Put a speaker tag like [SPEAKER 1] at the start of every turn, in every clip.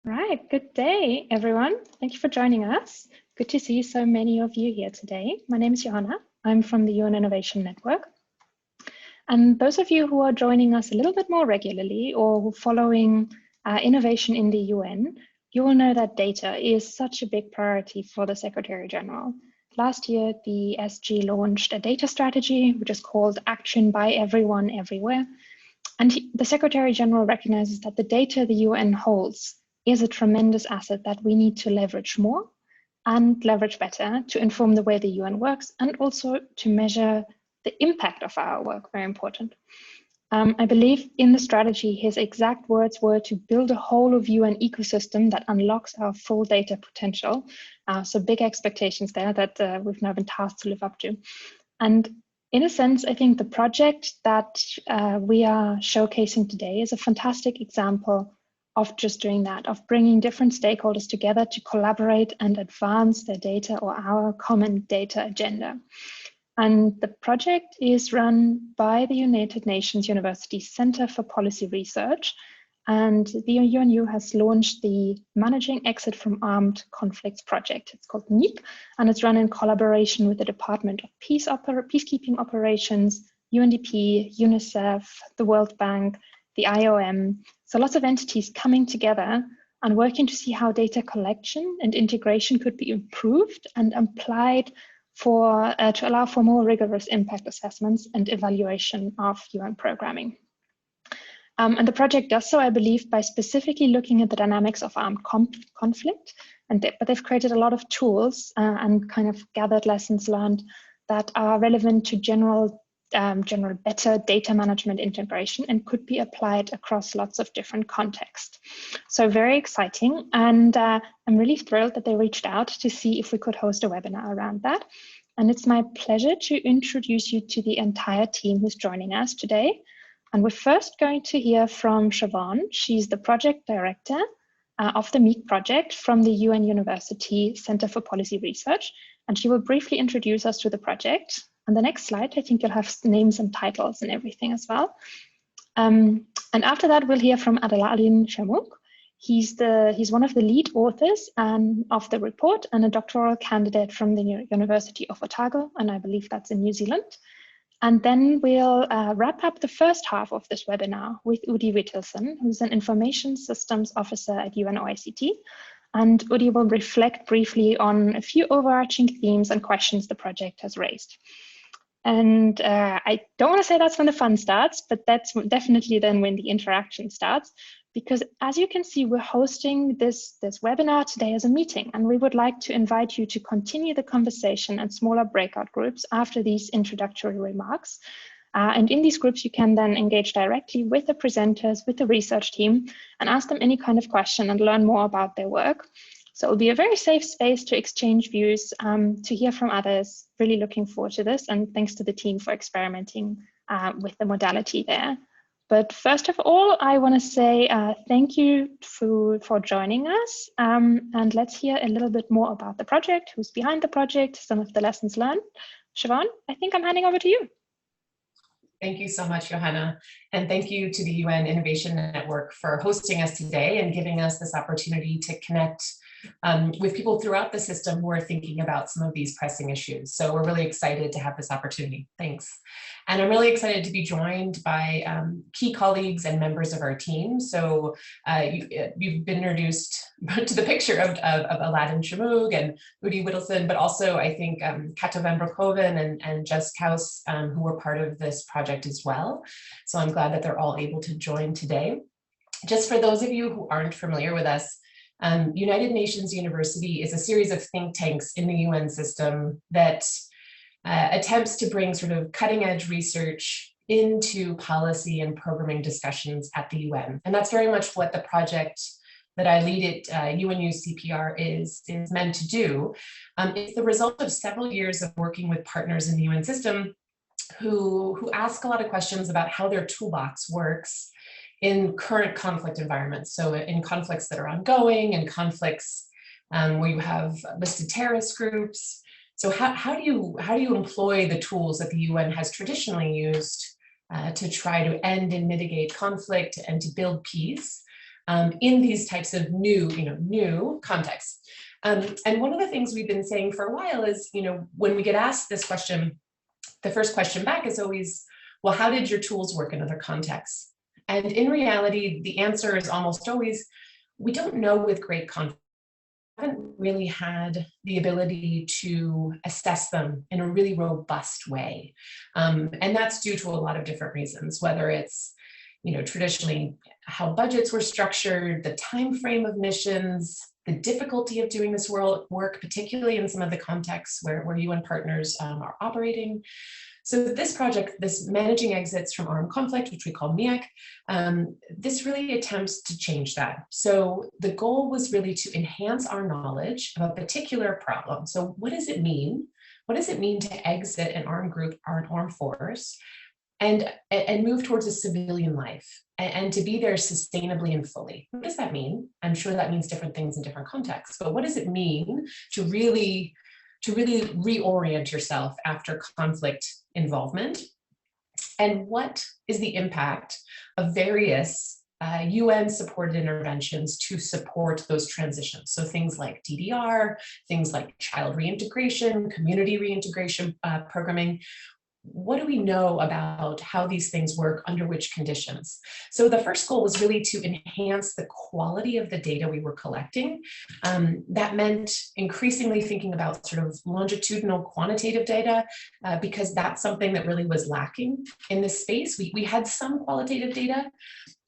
[SPEAKER 1] Right, good day, everyone. Thank you for joining us. Good to see so many of you here today. My name is Johanna. I'm from the UN Innovation Network. And those of you who are joining us a little bit more regularly or following innovation in the UN, you will know that data is such a big priority for the Secretary General. Last year, the SG launched a data strategy, which is called Action by Everyone Everywhere. And the Secretary General recognizes that the data the UN holds is a tremendous asset that we need to leverage more and leverage better to inform the way the UN works and also to measure the impact of our work, very important. I believe in the strategy, his exact words were to build a whole of UN ecosystem that unlocks our full data potential. So big expectations there that we've now been tasked to live up to. And in a sense, I think the project that we are showcasing today is a fantastic example of just doing that, of bringing different stakeholders together to collaborate and advance their data or our common data agenda. And the project is run by the United Nations University Center for Policy Research. And the UNU has launched the Managing Exit from Armed Conflicts project. It's called MEAC, and it's run in collaboration with the Department of Peacekeeping Operations, UNDP, UNICEF, the World Bank, the IOM. So lots of entities coming together and working to see how data collection and integration could be improved and applied to allow for more rigorous impact assessments and evaluation of UN programming. And the project does so, I believe, by specifically looking at the dynamics of armed conflict. But they've created a lot of tools and kind of gathered lessons learned that are relevant to general better data management integration and could be applied across lots of different contexts. So very exciting. And I'm really thrilled that they reached out to see if we could host a webinar around that. And it's my pleasure to introduce you to the entire team who's joining us today. And we're first going to hear from Siobhan. She's the project director of the MEAC project from the UN University Center for Policy Research. And she will briefly introduce us to the project. On the next slide, I think you'll have names and titles and everything as well. And after that, we'll hear from Adelaide Shamuk. He's one of the lead authors of the report and a doctoral candidate from the University of Otago, and I believe that's in New Zealand. And then we'll wrap up the first half of this webinar with Udi Wittelson, who's an Information Systems Officer at UNOICT. And Udi will reflect briefly on a few overarching themes and questions the project has raised. And I don't want to say that's when the fun starts, but that's definitely then when the interaction starts. Because as you can see, we're hosting this webinar today as a meeting, and we would like to invite you to continue the conversation in smaller breakout groups after these introductory remarks. And in these groups, you can then engage directly with the presenters, with the research team, and ask them any kind of question and learn more about their work. So it'll be a very safe space to exchange views, to hear from others. Really looking forward to this, and thanks to the team for experimenting with the modality there. But first of all, I want to say thank you for joining us. And let's hear a little bit more about the project, who's behind the project, some of the lessons learned. Siobhan, I think I'm handing over to you.
[SPEAKER 2] Thank you so much, Johanna. And thank you to the UN Innovation Network for hosting us today and giving us this opportunity to connect with people throughout the system who are thinking about some of these pressing issues. So we're really excited to have this opportunity. Thanks. And I'm really excited to be joined by key colleagues and members of our team. So you've been introduced to the picture of Aladdin Shamug and Udi Wittelson, but also I think Kato van Broekhoven and Jess Kaus, who were part of this project as well. So I'm glad that they're all able to join today. Just for those of you who aren't familiar with us, United Nations University is a series of think tanks in the UN system that attempts to bring sort of cutting edge research into policy and programming discussions at the UN. And that's very much what the project that I lead at UNU CPR is meant to do. It's the result of several years of working with partners in the UN system who ask a lot of questions about how their toolbox works in current conflict environments. So in conflicts that are ongoing and conflicts where you have listed terrorist groups. So how do you employ the tools that the UN has traditionally used to try to end and mitigate conflict and to build peace in these types of new contexts. And one of the things we've been saying for a while is, when we get asked this question, the first question back is always, well, how did your tools work in other contexts? And in reality, the answer is almost always, we don't know with great confidence. We haven't really had the ability to assess them in a really robust way. And that's due to a lot of different reasons, whether it's traditionally how budgets were structured, the time frame of missions, the difficulty of doing this work, particularly in some of the contexts where UN partners are operating. So this project, this Managing Exits from Armed Conflict, which we call MEAC, this really attempts to change that. So the goal was really to enhance our knowledge of a particular problem. So what does it mean? What does it mean to exit an armed group or an armed force and move towards a civilian life and to be there sustainably and fully? What does that mean? I'm sure that means different things in different contexts, but what does it mean to really reorient yourself after conflict involvement? And what is the impact of various UN supported interventions to support those transitions? So things like DDR, things like child reintegration, community reintegration programming. What do we know about how these things work under which conditions? So the first goal was really to enhance the quality of the data we were collecting. That meant increasingly thinking about sort of longitudinal quantitative data, because that's something that really was lacking in this space. We had some qualitative data.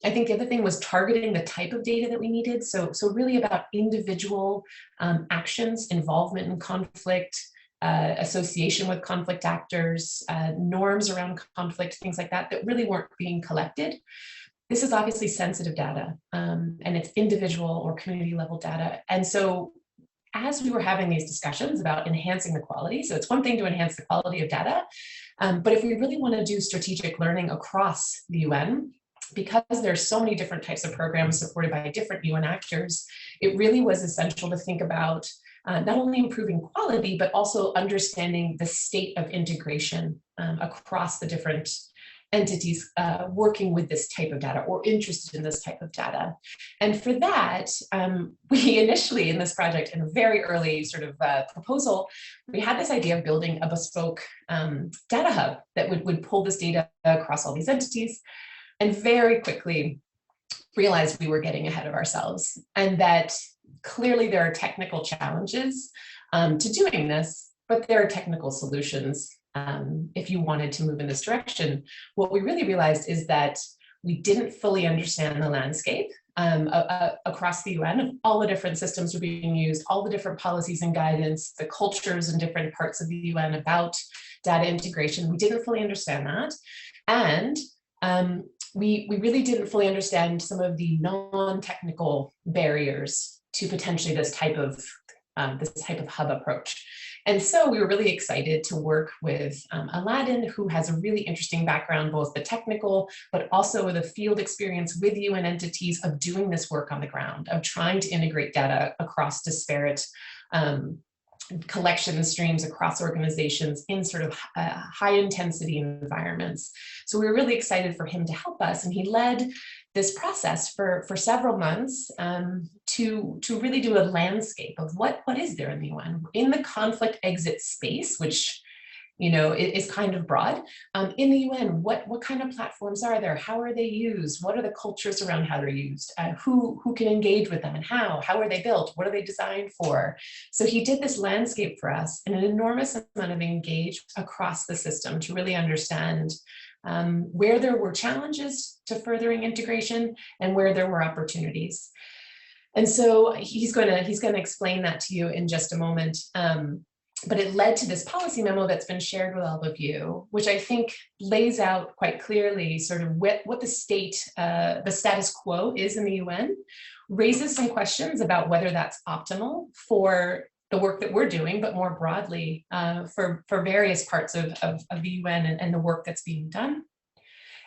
[SPEAKER 2] I think the other thing was targeting the type of data that we needed. So really about individual actions, involvement in conflict, association with conflict actors, norms around conflict, things like that really weren't being collected. This is obviously sensitive data, and it's individual or community level data. And so as we were having these discussions about enhancing the quality, so it's one thing to enhance the quality of data, but if we really want to do strategic learning across the UN, because there's so many different types of programs supported by different UN actors, it really was essential to think about not only improving quality, but also understanding the state of integration across the different entities working with this type of data or interested in this type of data. And for that, we initially in this project, in a very early sort of proposal, we had this idea of building a bespoke data hub that would pull this data across all these entities, and very quickly realized we were getting ahead of ourselves, and that clearly there are technical challenges to doing this, but there are technical solutions if you wanted to move in this direction. What we really realized is that we didn't fully understand the landscape across the UN of all the different systems were being used, all the different policies and guidance, the cultures in different parts of the UN about data integration. We didn't fully understand that. And we really didn't fully understand some of the non-technical barriers to potentially this type of hub approach. And so we were really excited to work with Aladdin, who has a really interesting background, both the technical, but also the field experience with UN entities of doing this work on the ground, of trying to integrate data across disparate collection streams across organizations in sort of high intensity environments. So we were really excited for him to help us, and he led this process for several months to really do a landscape of what is there in the UN in the conflict exit space, which is kind of broad. In the UN, what kind of platforms are there? How are they used? What are the cultures around how they're used? Who can engage with them, and how are they built? What are they designed for? So he did this landscape for us, and an enormous amount of engagement across the system to really understand where there were challenges to furthering integration and where there were opportunities. And so he's going to explain that to you in just a moment. But it led to this policy memo that's been shared with all of you, which I think lays out quite clearly sort of what the status quo is in the UN, raises some questions about whether that's optimal for the work that we're doing, but more broadly for various parts of the UN and the work that's being done,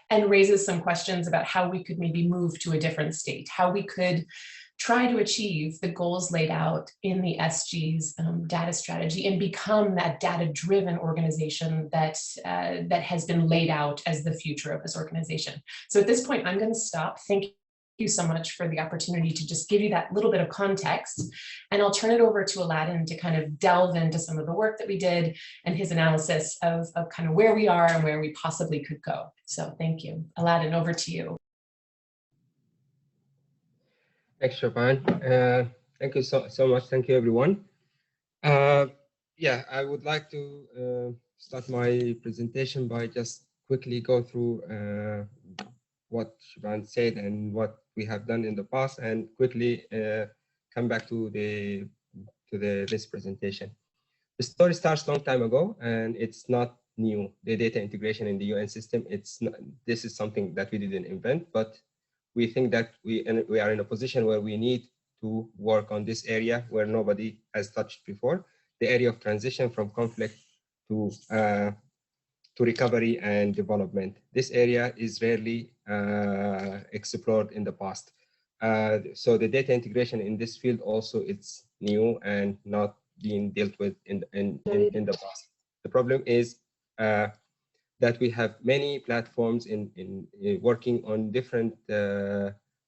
[SPEAKER 2] and raises some questions about how we could maybe move to a different state, how we could try to achieve the goals laid out in the SG's data strategy and become that data-driven organization that has been laid out as the future of this organization. So at this point, I'm going to stop. Thank you so much for the opportunity to just give you that little bit of context. And I'll turn it over to Aladdin to kind of delve into some of the work that we did and his analysis of kind of where we are and where we possibly could go. So thank you. Aladdin, over to you.
[SPEAKER 3] Thanks, Shaban. Thank you so much. Thank you, everyone. Yeah, I would like to start my presentation by just quickly go through what Shaban said and what we have done in the past, and quickly come back to this presentation. The story starts a long time ago, and it's not new. The data integration in the UN system, this is something that we didn't invent, but we think that we are in a position where we need to work on this area where nobody has touched before, the area of transition from conflict to recovery and development. This area is rarely explored in the past. So the data integration in this field also, it's new and not being dealt with in the past. The problem is that we have many platforms in working on different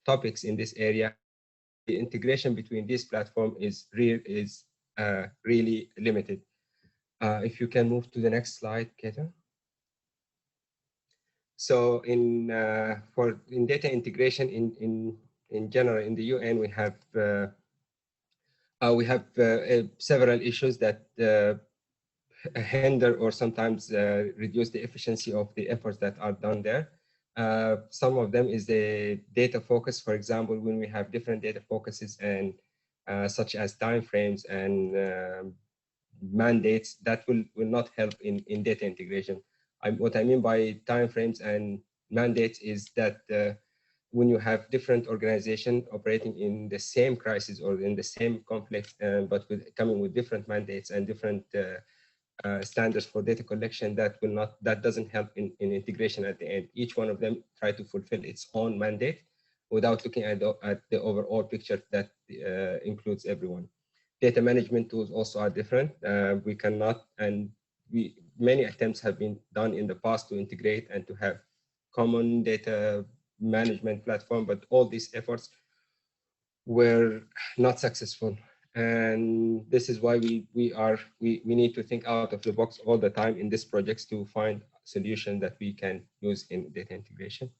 [SPEAKER 3] topics in this area. The integration between this platform is really limited. If you can move to the next slide, Keita. So in data integration in general in the UN, we have several issues that hinder or sometimes reduce the efficiency of the efforts that are done there. Some of them is the data focus. For example, when we have different data focuses and such as timeframes and mandates, that will not help in data integration. What I mean by timeframes and mandates is that when you have different organizations operating in the same crisis or in the same conflict, but coming with different mandates and different standards for data collection, that doesn't help in integration at the end. Each one of them try to fulfill its own mandate without looking at the overall picture that includes everyone. Data management tools also are different. We cannot, and many attempts have been done in the past to integrate and to have common data management platform, but all these efforts were not successful. And this is why we need to think out of the box all the time in these projects to find a solution that we can use in data integration.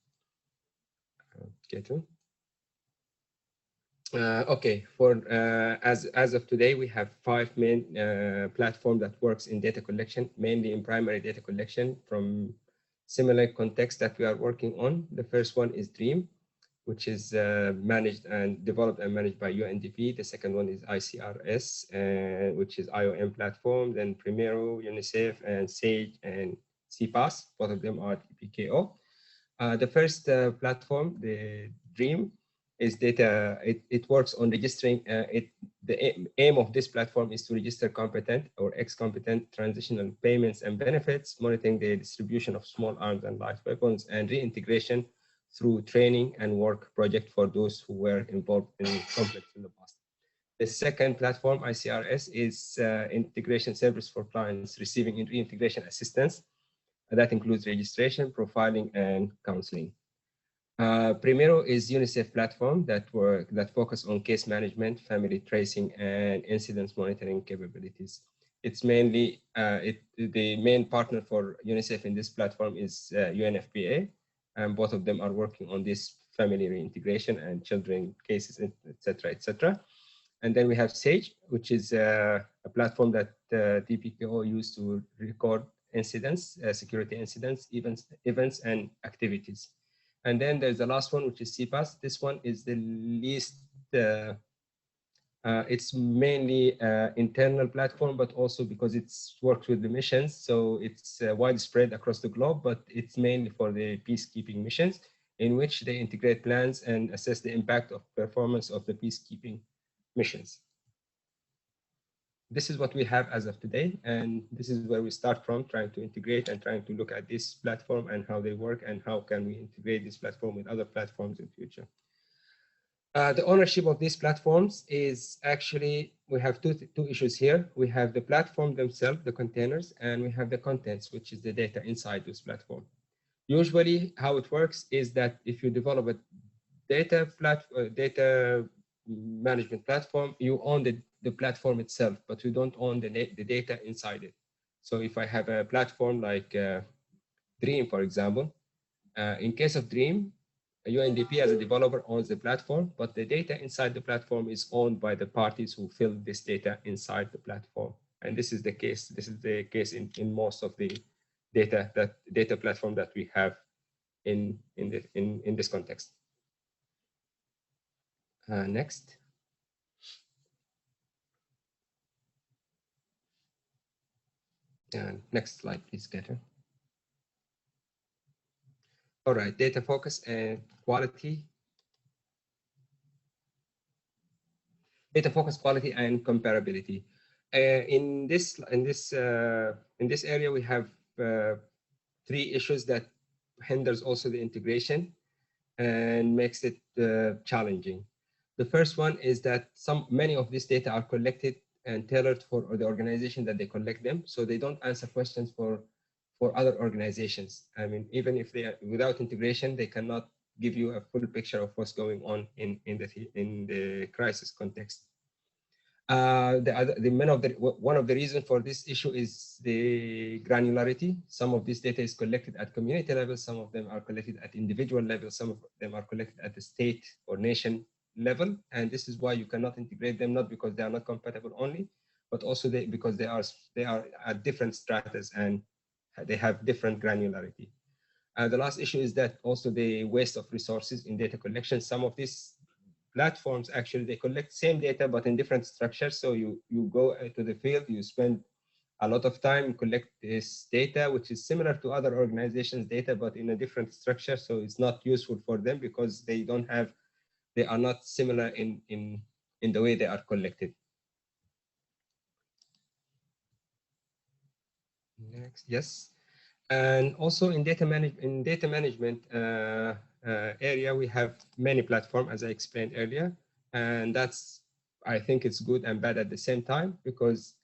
[SPEAKER 3] Okay, as of today, we have 5 main platforms that works in data collection, mainly in primary data collection from similar context that we are working on. The first one is DREAM, which is managed and developed and managed by UNDP. The second one is ICRS, which is IOM platform, then Primero, UNICEF, and SAGE and CPAS. Both of them are DPKO. The first platform, the DREAM, is data. It works on registering. The aim of this platform is to register competent or ex-competent transitional payments and benefits, monitoring the distribution of small arms and light weapons, and reintegration through training and work project for those who were involved in conflicts in the past. The second platform, ICRS, is integration service for clients receiving reintegration assistance. That includes registration, profiling, and counseling. Primero is UNICEF platform that focus on case management, family tracing, and incidents monitoring capabilities. It's mainly, the main partner for UNICEF in this platform is UNFPA, and both of them are working on this family reintegration and children cases, etc., etc. And then we have SAGE, which is a platform that DPKO used to record incidents, security incidents, events, and activities. And then there's the last one, which is CPAS. This one is the least, it's mainly internal platform, but also because it's works with the missions. So it's widespread across the globe, but it's mainly for the peacekeeping missions, in which they integrate plans and assess the impact of performance of the peacekeeping missions. This is what we have as of today, and this is where we start from, trying to integrate and trying to look at this platform and how they work and how can we integrate this platform with other platforms in future. The ownership of these platforms is actually, we have two issues here. We have the platform themselves, the containers, and we have the contents, which is the data inside this platform. Usually how it works is that if you develop a data management platform, you own the platform itself, but you don't own the data inside it. So if I have a platform like Dream, for example, in case of Dream, UNDP as a developer owns the platform, but the data inside the platform is owned by the parties who fill this data inside the platform. And this is the case. This is the case in most of the data platform that we have in this context. Next. Next slide, please, Gator. All right, data focus and quality. Data focus, quality, and comparability. In this area, we have 3 issues that hinders also the integration and makes it challenging. The first one is that many of these data are collected and tailored for the organization that they collect them, so they don't answer questions for other organizations. I mean, even if they are without integration, they cannot give you a full picture of what's going on in the crisis context. One of the reasons for this issue is the granularity. Some of this data is collected at community level, some of them are collected at individual level, some of them are collected at the state or nation level, and this is why you cannot integrate them, not because they are not compatible only, but also because they are at different stratas and they have different granularity. The last issue is that also the waste of resources in data collection. Some of these platforms actually they collect same data but in different structures. So you go to the field, you spend a lot of time collect this data, which is similar to other organizations' data but in a different structure. So it's not useful for them because they are not similar in the way they are collected. Next, yes. And also in data management area, we have many platforms, as I explained earlier, and I think it's good and bad at the same time, because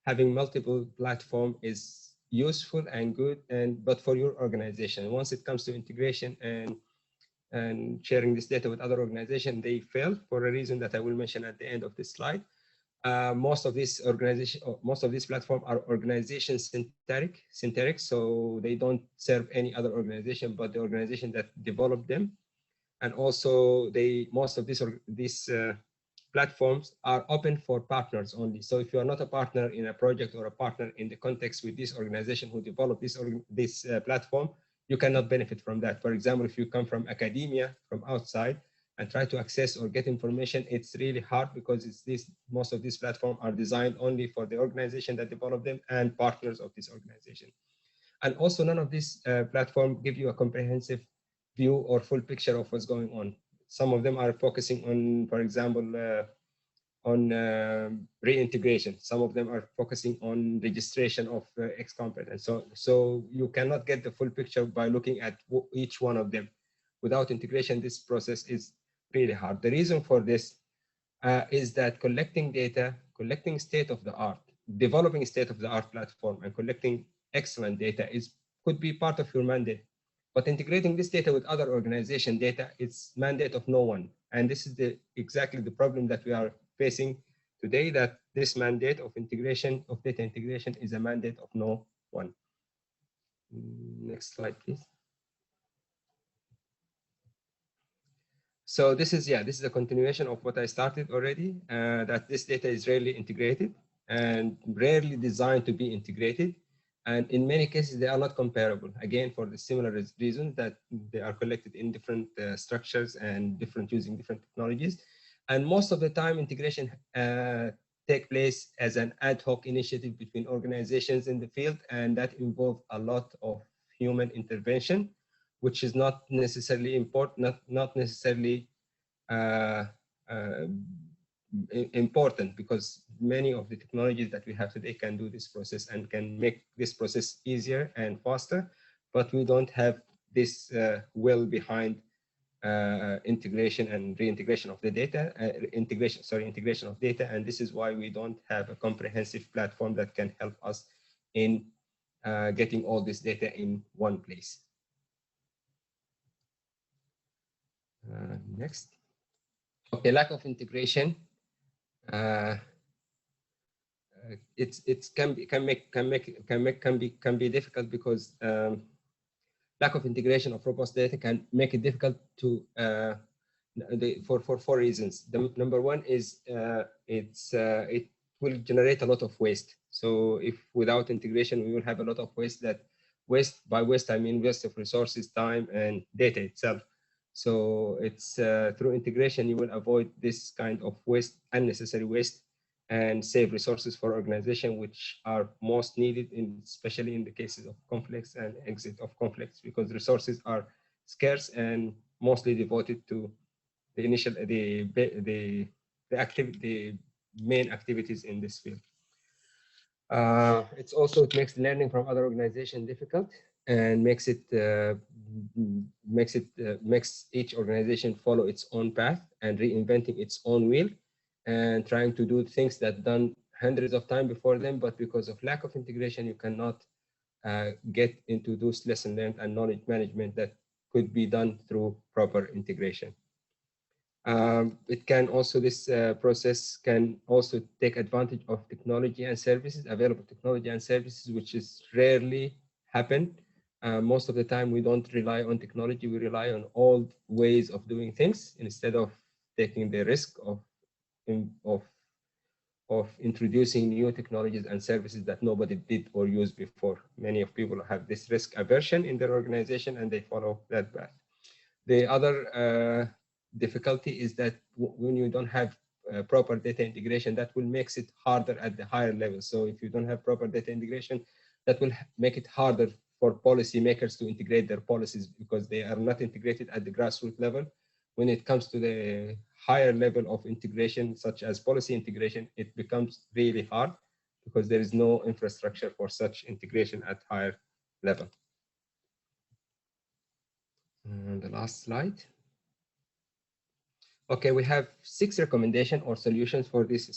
[SPEAKER 3] having multiple platforms is useful and good, but for your organization, once it comes to integration and sharing this data with other organizations, they fail for a reason that I will mention at the end of this slide. Most of these platforms are organization centric, so they don't serve any other organization but the organization that developed them. And also, most of these platforms are open for partners only. So if you are not a partner in a project or a partner in the context with this organization who developed this platform, you cannot benefit from that. For example, if you come from academia, from outside, and try to access or get information, it's really hard because most of these platforms are designed only for the organization that developed them and partners of this organization. And also, none of these platforms give you a comprehensive view or full picture of what's going on. Some of them are focusing on, for example, on reintegration. Some of them are focusing on registration of ex-competence. So you cannot get the full picture by looking at each one of them. Without integration, this process is really hard. The reason for this is that collecting data, collecting state-of-the-art, developing state-of-the-art platform and collecting excellent data could be part of your mandate. But integrating this data with other organization data, it's mandate of no one. And this is exactly the problem that we are facing today, that this mandate of integration, of data integration, is a mandate of no one. Next slide, please. So this is a continuation of what I started already, that this data is rarely integrated and rarely designed to be integrated. And in many cases, they are not comparable, again, for the similar reasons that they are collected in different structures and using different technologies. And most of the time, integration take place as an ad hoc initiative between organizations in the field, and that involves a lot of human intervention, which is not necessarily important, not necessarily important, because many of the technologies that we have today can do this process and can make this process easier and faster, but we don't have this will behind integration and reintegration of the data, integration of data, and this is why we don't have a comprehensive platform that can help us in getting all this data in one place. Next. Okay, lack of integration. It can be difficult because lack of integration of robust data can make it difficult to for 4 reasons. The number one is it will generate a lot of waste. So if without integration, we will have a lot of waste. By waste I mean waste of resources, time, and data itself. So it's through integration you will avoid this kind of waste, unnecessary waste, and save resources for organization which are most needed, especially in the cases of conflicts and exit of conflicts, because resources are scarce and mostly devoted to the main activities in this field. It makes learning from other organizations difficult and makes each organization follow its own path and reinventing its own wheel and trying to do things that done hundreds of times before them, but because of lack of integration, you cannot get into those lessons learned and knowledge management that could be done through proper integration. This process can also take advantage of technology and services, available technology and services, which is rarely happen. Most of the time, we don't rely on technology. We rely on old ways of doing things instead of taking the risk of introducing new technologies and services that nobody did or used before. Many of people have this risk aversion in their organization and they follow that path. The other difficulty is that when you don't have proper data integration, that will make it harder at the higher level. So if you don't have proper data integration, that will make it harder for policymakers to integrate their policies because they are not integrated at the grassroots level. When it comes to the higher level of integration, such as policy integration, it becomes really hard because there is no infrastructure for such integration at higher level. And the last slide. Okay, we have 6 recommendations or solutions for these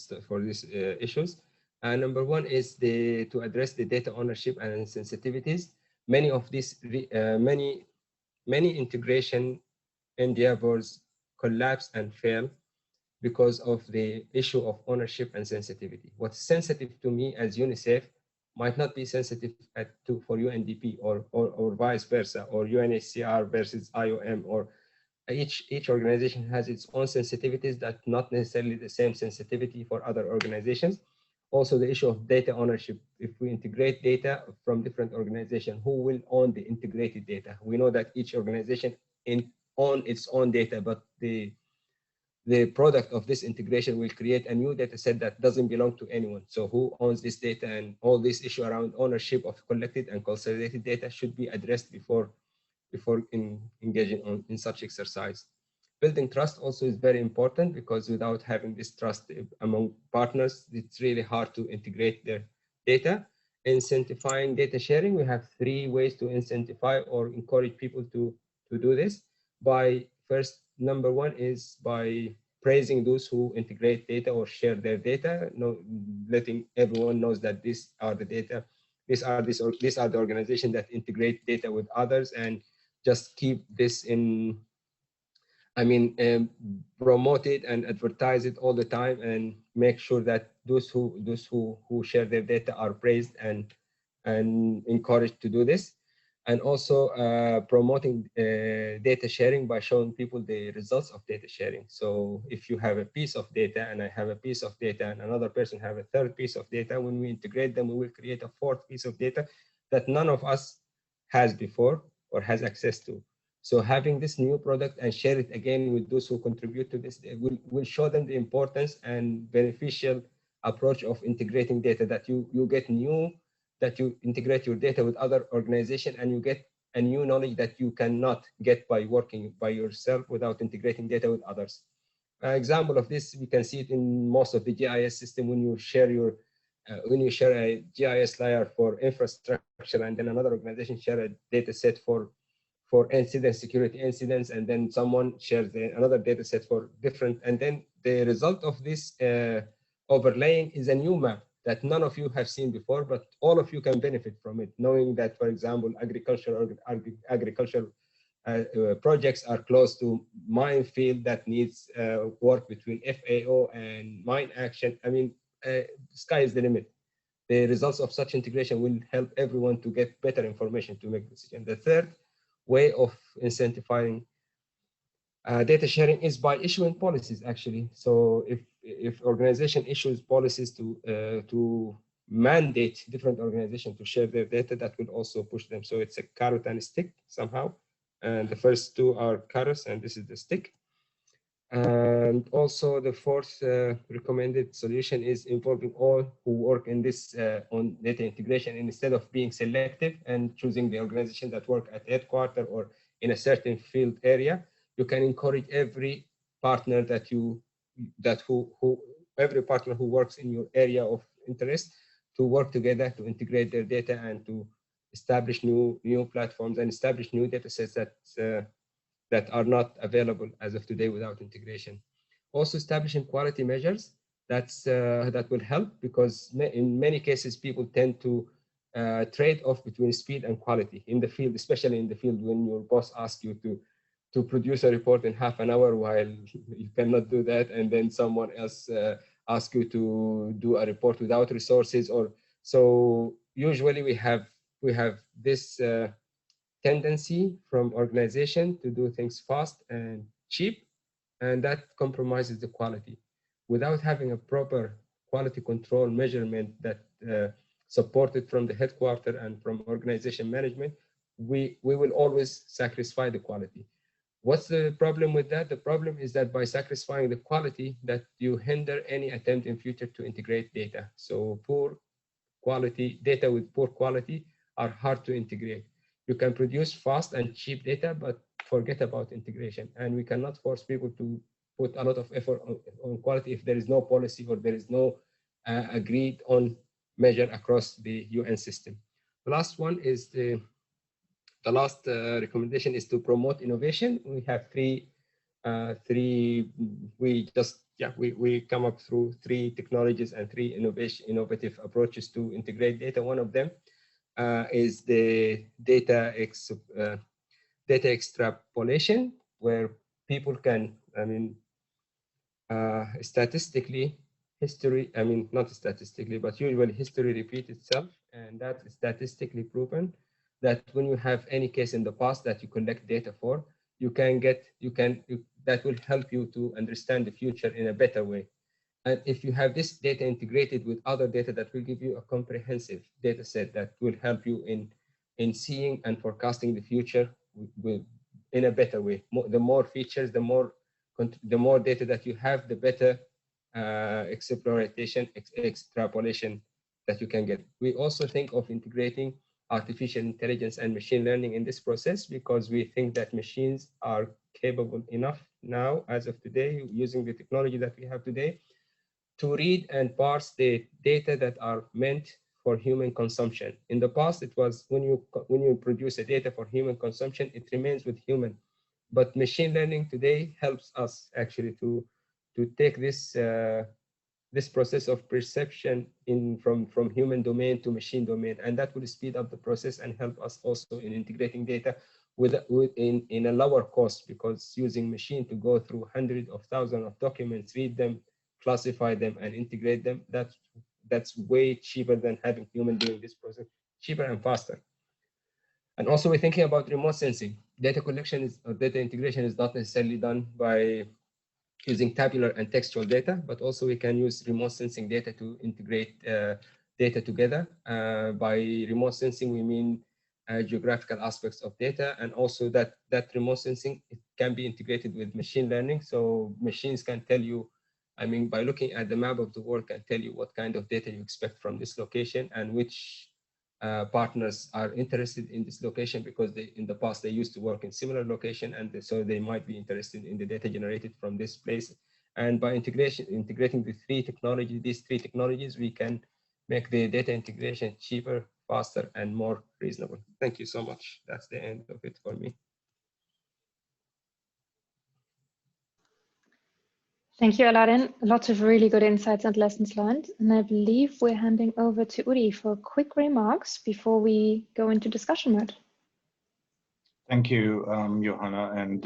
[SPEAKER 3] issues. Number one is to address the data ownership and sensitivities. Many of these many integration endeavors collapse and fail because of the issue of ownership and sensitivity. What's sensitive to me as UNICEF might not be sensitive for UNDP or vice versa, or UNHCR versus IOM, or each organization has its own sensitivities that not necessarily the same sensitivity for other organizations. Also, the issue of data ownership. If we integrate data from different organizations, who will own the integrated data? We know that each organization own its own data, but the product of this integration will create a new data set that doesn't belong to anyone. So who owns this data? And all this issue around ownership of collected and consolidated data should be addressed before engaging in such exercise. Building trust also is very important because without having this trust among partners, it's really hard to integrate their data. Incentivizing data sharing, we have 3 ways to incentivize or encourage people to do this. Number one is by praising those who integrate data or share their data, letting everyone knows that these are the data, these are the organizations that integrate data with others, and just keep this in, promote it and advertise it all the time, and make sure that those who share their data are praised and encouraged to do this. And also promoting data sharing by showing people the results of data sharing. So if you have a piece of data and I have a piece of data and another person have a 3rd piece of data, when we integrate them, we will create a 4th piece of data that none of us has before or has access to. So having this new product and share it again with those who contribute to this, will show them the importance and beneficial approach of integrating data, that you integrate your data with other organizations and you get a new knowledge that you cannot get by working by yourself without integrating data with others. Example of this, we can see it in most of the GIS system. When you share a GIS layer for infrastructure and then another organization share a data set for security incidents, and then someone shares another data set for different, and then the result of this overlaying is a new map that none of you have seen before, but all of you can benefit from it, knowing that, for example, agricultural projects are close to minefield that needs work between FAO and mine action. I mean, sky is the limit. The results of such integration will help everyone to get better information to make decisions. The third way of incentivizing data sharing is by issuing policies, actually. So if organization issues policies to mandate different organizations to share their data, that will also push them. So it's a carrot and a stick somehow. And the first two are carrots, and this is the stick. And also the fourth recommended solution is involving all who work in this on data integration, instead of being selective and choosing the organization that work at headquarters or in a certain field area. You can encourage every partner every partner who works in your area of interest to work together to integrate their data and to establish new platforms and establish new data sets that are not available as of today without integration. Also establishing quality measures that will help, because in many cases people tend to trade off between speed and quality in the field, especially in the field when your boss asks you to produce a report in half an hour while you cannot do that, and then someone else asks you to do a report without resources. Or so usually we have this tendency from organization to do things fast and cheap, and that compromises the quality. Without having a proper quality control measurement that supported from the headquarters and from organization management, we will always sacrifice the quality. What's the problem with that? The problem is that by sacrificing the quality, that you hinder any attempt in future to integrate data. So poor quality data with poor quality are hard to integrate. You can produce fast and cheap data, but forget about integration. And we cannot force people to put a lot of effort on quality if there is no policy or there is no agreed on measure across the UN system. The last one is the last recommendation is to promote innovation. We have we come up through 3 technologies and 3 innovative approaches to integrate data. One of them is the data extrapolation, where people can, statistically, not statistically, but usually history repeats itself, and that is statistically proven that when you have any case in the past that you collect data for, that will help you to understand the future in a better way. And if you have this data integrated with other data, that will give you a comprehensive data set that will help you in seeing and forecasting the future in a better way. The more features, the more data that you have, the better extrapolation that you can get. We also think of integrating artificial intelligence and machine learning in this process, because we think that machines are capable enough now, as of today, using the technology that we have today, to read and parse the data that are meant for human consumption. In the past, it was when you produce a data for human consumption, it remains with human. But machine learning today helps us actually to take this process of perception from human domain to machine domain, and that will speed up the process and help us also in integrating data in a lower cost, because using machine to go through hundreds of thousands of documents, read them, classify them, and integrate them, that's way cheaper than having human doing this process, cheaper and faster. And also we're thinking about remote sensing. Data collection data integration is not necessarily done by using tabular and textual data, but also we can use remote sensing data to integrate data together. By remote sensing, we mean geographical aspects of data, and also that remote sensing, it can be integrated with machine learning. So machines can tell you, by looking at the map of the world, can tell you what kind of data you expect from this location and which partners are interested in this location, because in the past they used to work in similar location, and so they might be interested in the data generated from this place. And by integrating these three technologies, we can make the data integration cheaper, faster, and more reasonable. Thank you so much. That's the end of it for me.
[SPEAKER 1] Thank you, Aladdin. Lots of really good insights and lessons learned. And I believe we're handing over to Uri for quick remarks before we go into discussion mode.
[SPEAKER 4] Thank you, Johanna, and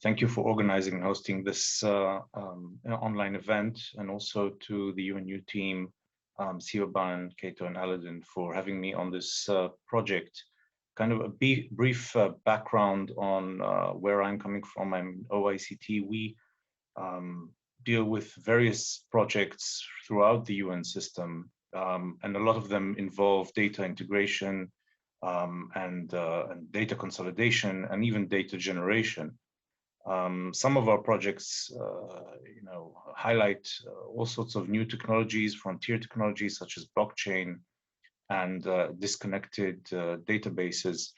[SPEAKER 4] thank you for organizing and hosting this online event, and also to the UNU team, Siobhan, Kato, and Aladdin, for having me on this project. Kind of a brief background on where I'm coming from. I'm OICT. We deal with various projects throughout the UN system, and a lot of them involve data integration, and data consolidation, and even data generation. Some of our projects, highlight all sorts of new technologies, frontier technologies such as blockchain and disconnected databases.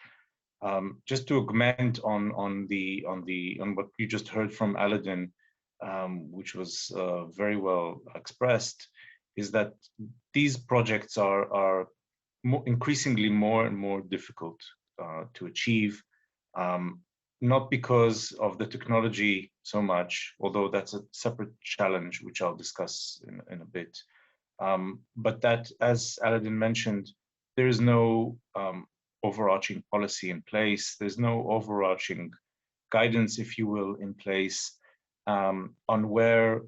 [SPEAKER 4] Just to augment on what you just heard from Aladdin, which was very well expressed, is that these projects are increasingly more and more difficult to achieve, not because of the technology so much, although that's a separate challenge, which I'll discuss in a bit, but that, as Aladdin mentioned, there is no overarching policy in place. There's no overarching guidance, if you will, in place on where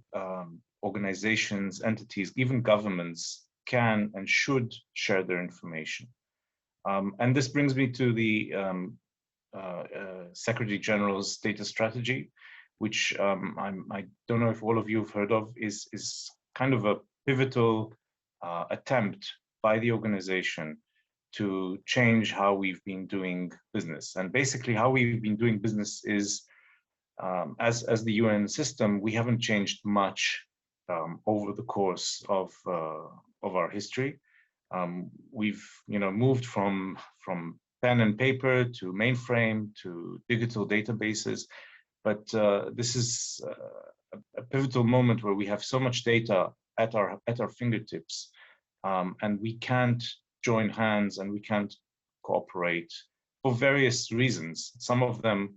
[SPEAKER 4] organizations, entities, even governments can and should share their information. And this brings me to the Secretary General's data strategy, which I don't know if all of you have heard of, is kind of a pivotal attempt by the organization to change how we've been doing business. And basically how we've been doing business is, as the UN system, we haven't changed much over the course of our history. We've moved from pen and paper to mainframe to digital databases, but this is a pivotal moment where we have so much data at our fingertips, and we can't join hands and we can't cooperate for various reasons. Some of them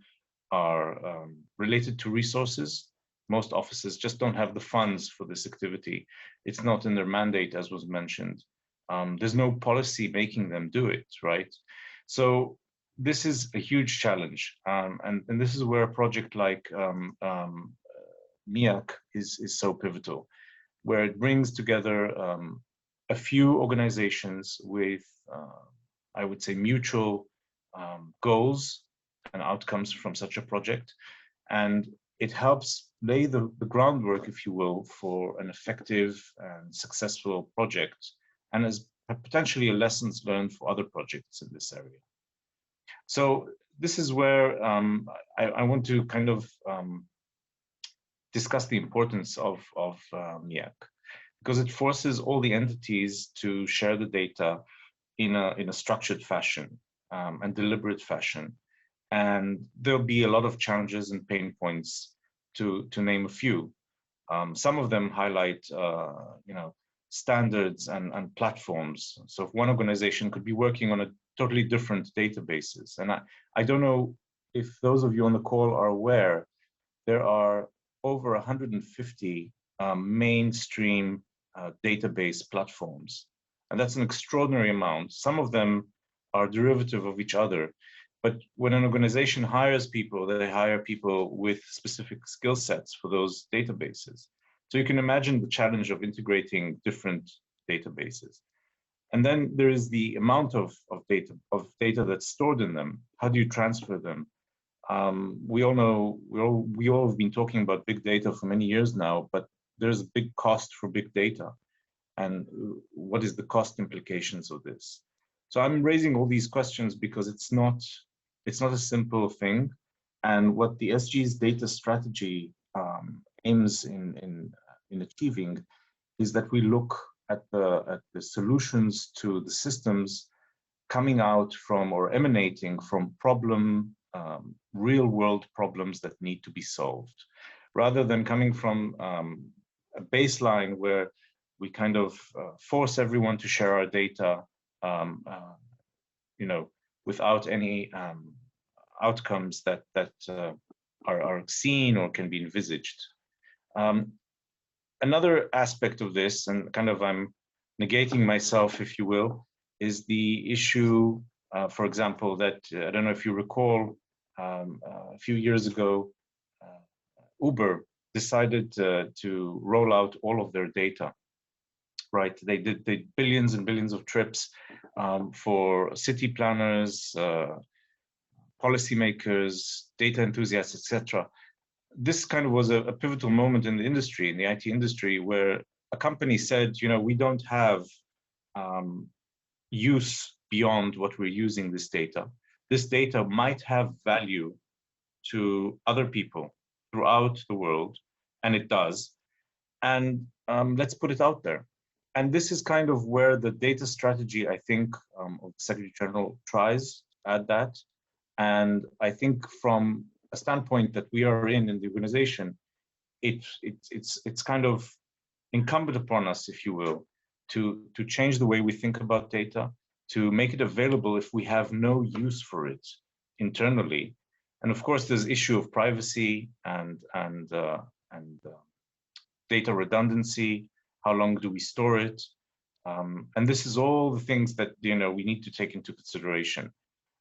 [SPEAKER 4] are related to resources. Most offices just don't have the funds for this activity. It's not in their mandate, as was mentioned. There's no policy making them do it, right? So this is a huge challenge, and this is where a project like MEAC is so pivotal, where it brings together a few organizations with, I would say, mutual goals and outcomes from such a project, and it helps lay the groundwork, if you will, for an effective and successful project, and as potentially a lessons learned for other projects in this area. So this is where I want to kind of discuss the importance of MEAC, because it forces all the entities to share the data in a structured fashion and deliberate fashion. And there'll be a lot of challenges and pain points, to name a few. Some of them highlight, standards and platforms. So if one organization could be working on a totally different databases, and I don't know if those of you on the call are aware, there are over 150 mainstream database platforms, and that's an extraordinary amount. Some of them are derivative of each other. But when an organization hires people, they hire people with specific skill sets for those databases. So you can imagine the challenge of integrating different databases. And then there is the amount of data that's stored in them. How do you transfer them? We all know, we all have been talking about big data for many years now, but there's a big cost for big data. And what is the cost implications of this? So I'm raising all these questions because it's not a simple thing. And what the SG's data strategy aims in achieving is that we look at the solutions to the systems coming out from or emanating from real world problems that need to be solved, rather than coming from a baseline where we kind of force everyone to share our data, without any outcomes that are seen or can be envisaged. Another aspect of this, and kind of I'm negating myself, if you will, is the issue For example, that I don't know if you recall, a few years ago, Uber decided to roll out all of their data. Right, they did billions and billions of trips for city planners, policymakers, data enthusiasts, etc. This kind of was a pivotal moment in the industry, in the IT industry, where a company said, you know, we don't have use beyond what we're using this data. This data might have value to other people throughout the world, and it does. And let's put it out there. And this is kind of where the data strategy, I think, of the Secretary General tries at that. And I think from a standpoint that we are in the organization, it's kind of incumbent upon us, if you will, to change the way we think about data, to make it available if we have no use for it internally. And of course, there's issue of privacy and data redundancy. How long do we store it? And this is all the things that, you know, we need to take into consideration.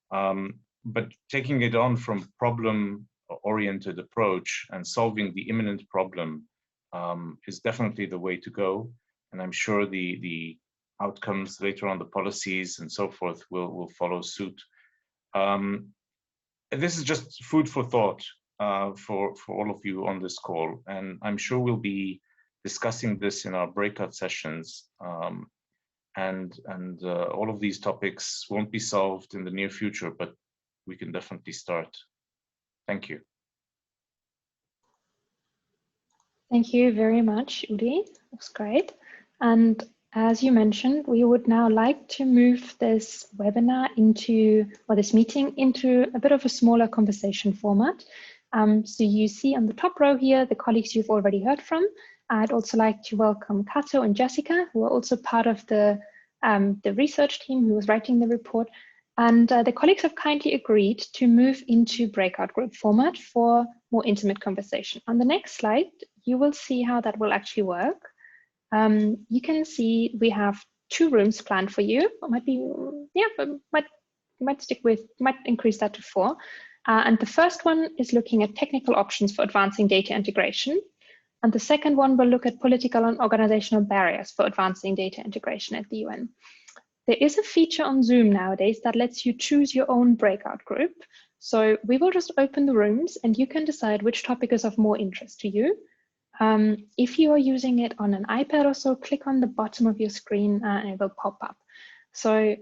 [SPEAKER 4] But taking it on from problem-oriented approach and solving the imminent problem is definitely the way to go. And I'm sure the outcomes later on, the policies and so forth, will follow suit. This is just food for thought for all of you on this call. And I'm sure we'll be discussing this in our breakout sessions, and all of these topics won't be solved in the near future, but we can definitely start. Thank you.
[SPEAKER 1] Thank you very much, Udi. That's great. And as you mentioned, we would now like to move this webinar into, or this meeting into a bit of a smaller conversation format. So you see on the top row here, the colleagues you've already heard from. I'd also like to welcome Kato and Jessica, who are also part of the research team who was writing the report. And the colleagues have kindly agreed to move into breakout group format for more intimate conversation. On the next slide, you will see how that will actually work. You can see we have 2 rooms planned for you. It might be, yeah, but might increase that to 4. And the first one is looking at technical options for advancing data integration. And the second one will look at political and organizational barriers for advancing data integration at the UN. There is a feature on Zoom nowadays that lets you choose your own breakout group. So we will just open the rooms and you can decide which topic is of more interest to you. If you are using it on an iPad or so, click on the bottom of your screen and it will pop up. So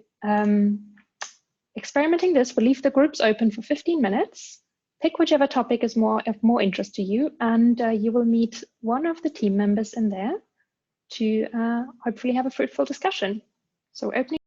[SPEAKER 1] experimenting this, we'll leave the groups open for 15 minutes. Pick whichever topic is of more interest to you, and you will meet one of the team members in there to hopefully have a fruitful discussion. So opening